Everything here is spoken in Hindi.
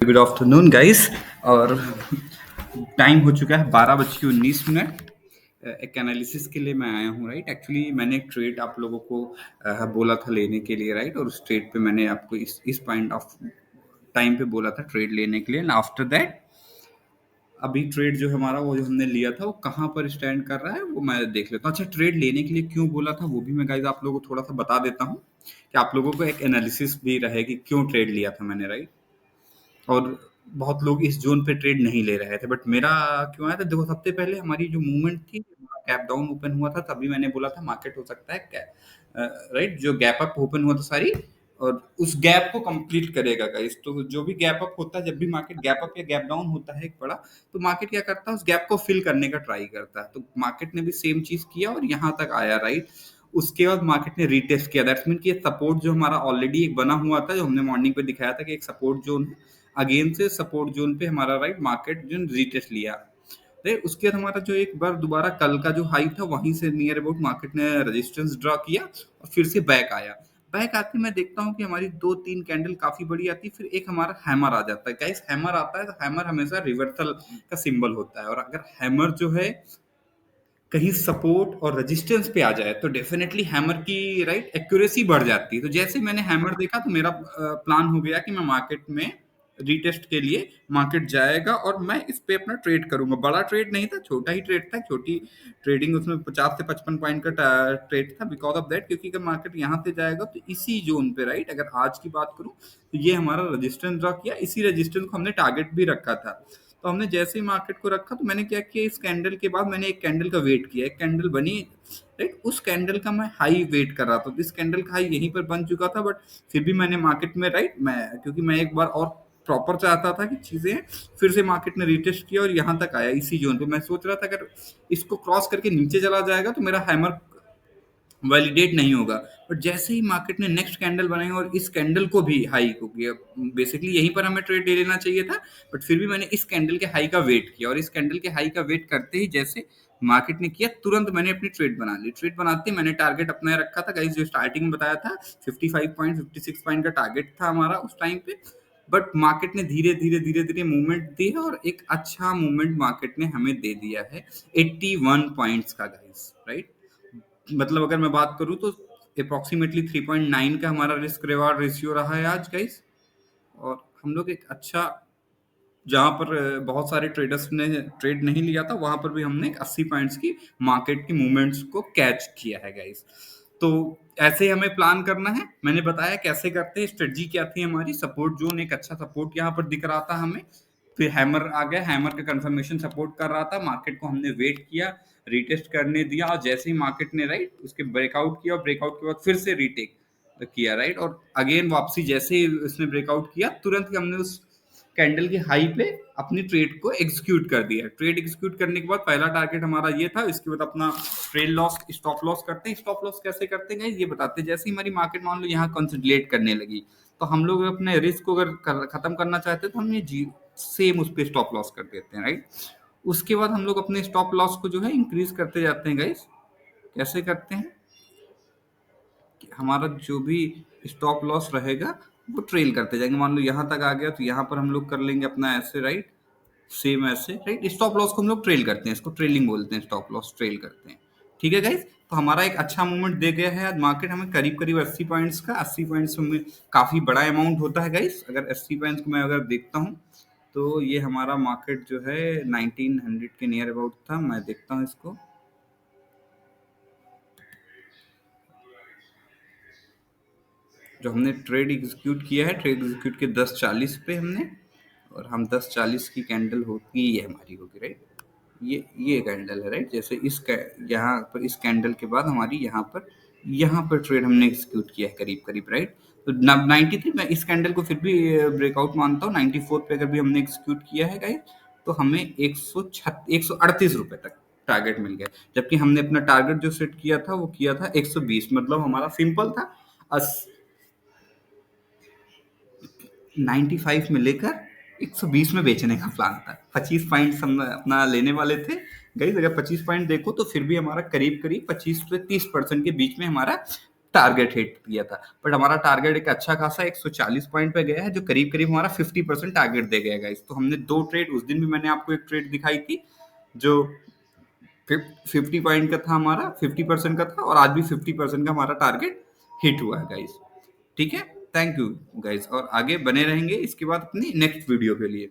Good afternoon guys. और टाइम हो चुका है 12:19। एक एनालिसिस के लिए मैं आया हूँ, राइट। एक्चुअली मैंने एक ट्रेड आप लोगों को बोला था लेने के लिए, राइट। और उस ट्रेड पे मैंने आपको इस पॉइंट ऑफ टाइम पे बोला था ट्रेड लेने के लिए। एंड आफ्टर दैट अभी ट्रेड जो हमारा वो जो हमने लिया था वो कहाँ पर स्टैंड कर रहा है वो मैं देख लेता हूँ। अच्छा, ट्रेड लेने के लिए क्यों बोला था वो भी मैं गाइस आप लोगों को थोड़ा सा बता देता हूँ कि आप लोगों को एक एनालिसिस भी रहेगी क्यों ट्रेड लिया था मैंने, राइट। और बहुत लोग इस जोन पे ट्रेड नहीं ले रहे थे, बट मेरा क्यों आया था। देखो, सबसे पहले हमारी जो मूवमेंट थी, गैप डाउन ओपन हुआ था, तभी मैंने बोला था मार्केट हो सकता है राइट। जो गैप अप ओपन हुआ था सारी, और उस गैप को कंप्लीट करेगा गाइस। तो जो भी गैप अप होता है, जब भी मार्केट गैप अप या गैप डाउन होता है एक बड़ा, तो मार्केट क्या करता है, उस गैप को फिल करने का ट्राई करता है। तो मार्केट ने भी सेम चीज किया और यहाँ तक आया, राइट। उसके बाद मार्केट ने रीटेस्ट किया। दैट्स मीन कि सपोर्ट जो हमारा ऑलरेडी एक बना हुआ था, जो हमने मॉर्निंग पे दिखाया था कि एक सपोर्ट जोन है, अगेन से सपोर्ट जोन पे हमारा, राइट, मार्केट जो रीटेस्ट लिया। राइट, उसके बाद हमारा जो एक बार दोबारा कल का जो हाई था वहीं से नियर अबाउट मार्केट ने रेजिस्टेंस ड्रॉ किया और फिर से बैक आया। बैक आके मैं देखता हूँ कि हमारी 2-3 कैंडल काफी बड़ी आती है, फिर एक हमारा हैमर आ जाता है। गाइस, हैमर आता है तो हैमर हमेशा रिवर्सल का सिंबल होता है, और अगर हैमर जो है कहीं सपोर्ट और रेजिस्टेंस पे आ जाए तो डेफिनेटली हैमर की, राइट, एक्यूरेसी बढ़ जाती है। तो जैसे मैंने हैमर देखा तो मेरा प्लान हो गया कि मैं मार्केट में रीटेस्ट के लिए मार्केट जाएगा और मैं इस पे अपना ट्रेड करूंगा। बड़ा ट्रेड नहीं था, छोटा ही ट्रेड था, छोटी ट्रेडिंग, उसमें 50 से 55 पॉइंट का ट्रेड था। बिकॉज ऑफ दैट, क्योंकि अगर मार्केट यहाँ से जाएगा तो इसी जोन पे, राइट, अगर आज की बात करूं तो ये हमारा रेजिस्टेंस ड्रॉ किया। इसी रेजिस्टेंस को हमने टारगेट भी रखा था। तो हमने जैसे ही मार्केट को रखा तो मैंने क्या किया, इस कैंडल के बाद मैंने एक कैंडल का वेट किया। एक कैंडल बनी, राइट, उस कैंडल का मैं हाई वेट कर रहा था। तो इस कैंडल का हाई यहीं पर बन चुका था, बट फिर भी मैंने मार्केट में, राइट, मैं क्योंकि मैं एक बार और प्रॉपर चाहता था कि चीजें, फिर से मार्केट ने रिटेस्ट किया और यहाँ तक आया इसी जोन पे। मैं सोच रहा था अगर इसको क्रॉस करके नीचे चला जाएगा तो मेरा हैमर वैलिडेट नहीं होगा। बट जैसे ही मार्केट ने नेक्स्ट कैंडल बनाई और इस कैंडल को भी हाई को किया, बेसिकली यहीं पर हमें ट्रेड ले लेना चाहिए था, बट फिर भी मैंने इस कैंडल के हाई का वेट किया। और इस कैंडल के हाई का वेट करते ही जैसे मार्केट ने किया, तुरंत मैंने अपनी ट्रेड बना ली। ट्रेड बनाते ही मैंने टारगेट अपना रखा था गाइस, जो स्टार्टिंग में बताया था 55 पॉइंट 56 पॉइंट का टारगेट था हमारा उस टाइम पे। बट मार्केट ने धीरे धीरे धीरे धीरे मूवमेंट दी है और एक अच्छा मूवमेंट मार्केट ने हमें दे दिया है 81 पॉइंट्स का गाइस, राइट। मतलब अगर मैं बात करूं तो अप्रोक्सीमेटली 3.9 का हमारा रिस्क रिवार्ड रेशियो रहा है आज गाइस। और हम लोग एक अच्छा, जहां पर बहुत सारे ट्रेडर्स ने ट्रेड नहीं लिया था, वहां पर भी हमने 80 पॉइंट्स की मार्केट की मूवमेंट्स को कैच किया है गाइस। तो ऐसे ही हमें प्लान करना है। मैंने बताया कैसे करते हैं, स्ट्रेटजी क्या थी हमारी। सपोर्ट जोन, एक अच्छा सपोर्ट यहाँ पर दिख रहा था हमें, फिर हैमर आ गया, हैमर का कंफर्मेशन सपोर्ट कर रहा था, मार्केट को हमने वेट किया, रीटेस्ट करने दिया, और जैसे ही मार्केट ने, राइट, उसके ब्रेकआउट किया और ब्रेकआउट के बाद फिर से रीटेक किया, राइट। और अगेन वापसी, जैसे ही उसने ब्रेकआउट किया तुरंत ही हमने उस कैंडल के हाई पे अपनी ट्रेड को एग्जीक्यूट कर दिया। ट्रेड एग्जीक्यूट करने के बाद पहला टारगेट हमारा ये था, इसके बाद अपना ट्रेड लॉस, स्टॉप लॉस करते हैं। स्टॉप लॉस कैसे करते हैं ये बताते हैं। जैसे ही हमारी मार्केट मान लो यहाँ कंसोलिडेट करने लगी, तो हम लोग अपने रिस्क को अगर खत्म करना चाहते हैं तो हम ये जी सेम उस पर स्टॉप लॉस कर देते हैं, राइट। उसके बाद हम लोग अपने स्टॉप लॉस को जो है इंक्रीज करते जाते हैं गाइस। कैसे करते हैं कि हमारा जो भी स्टॉप लॉस रहेगा वो ट्रेल करते जाएंगे। मान लो यहाँ तक आ गया तो यहाँ पर हम लोग कर लेंगे अपना ऐसे, राइट, सेम ऐसे, राइट। स्टॉप लॉस को हम लोग ट्रेल करते हैं, इसको ट्रेलिंग बोलते हैं, स्टॉप लॉस ट्रेल करते हैं। ठीक है गाइस, तो हमारा एक अच्छा मूवमेंट दे गया है आज मार्केट हमें, करीब करीब 80 पॉइंट्स का। 80 पॉइंट्स में काफी बड़ा अमाउंट होता है गाइस। अगर 80 पॉइंट्स को मैं अगर देखता हूँ तो ये हमारा मार्केट जो है 1900 के नियर अबाउट था। मैं देखता हूँ इसको, जो हमने ट्रेड एग्जीक्यूट किया है, ट्रेड एग्जीक्यूट के 10:40 पे हमने, और हम 10:40 की कैंडल होगी, ये हमारी होगी, राइट। ये कैंडल है, राइट। जैसे यहाँ पर इस कैंडल के बाद हमारी यहाँ पर ट्रेड हमने एग्जीक्यूट किया है करीब करीब, राइट। तो 93 में इस कैंडल को फिर भी ब्रेकआउट मानता हूँ। 94 पे अगर भी हमने एग्जीक्यूट किया है गाइस, तो हमें 138 रुपए तक टारगेट मिल गया। जबकि हमने अपना टारगेट जो सेट किया था वो किया था 120। मतलब हमारा सिंपल था, 95 में लेकर 120 में बेचने का प्लान था। 25 पॉइंट हम अपना लेने वाले थे गाइस। अगर 25 पॉइंट देखो तो फिर भी हमारा करीब करीब 25 से 30% के बीच में हमारा टारगेट हिट किया था, बट हमारा टारगेट एक अच्छा खासा 140 पॉइंट पे गया है, जो करीब करीब हमारा 50% टारगेट दे गया गाइस। तो हमने दो ट्रेड, उस दिन भी मैंने आपको एक ट्रेड दिखाई थी जो 50 पॉइंट का था, हमारा 50% का था, और आज भी 50% का हमारा टारगेट हिट हुआ है गाइस। ठीक है, थैंक यू गाइस, और आगे बने रहेंगे इसके बाद अपनी नेक्स्ट वीडियो के लिए।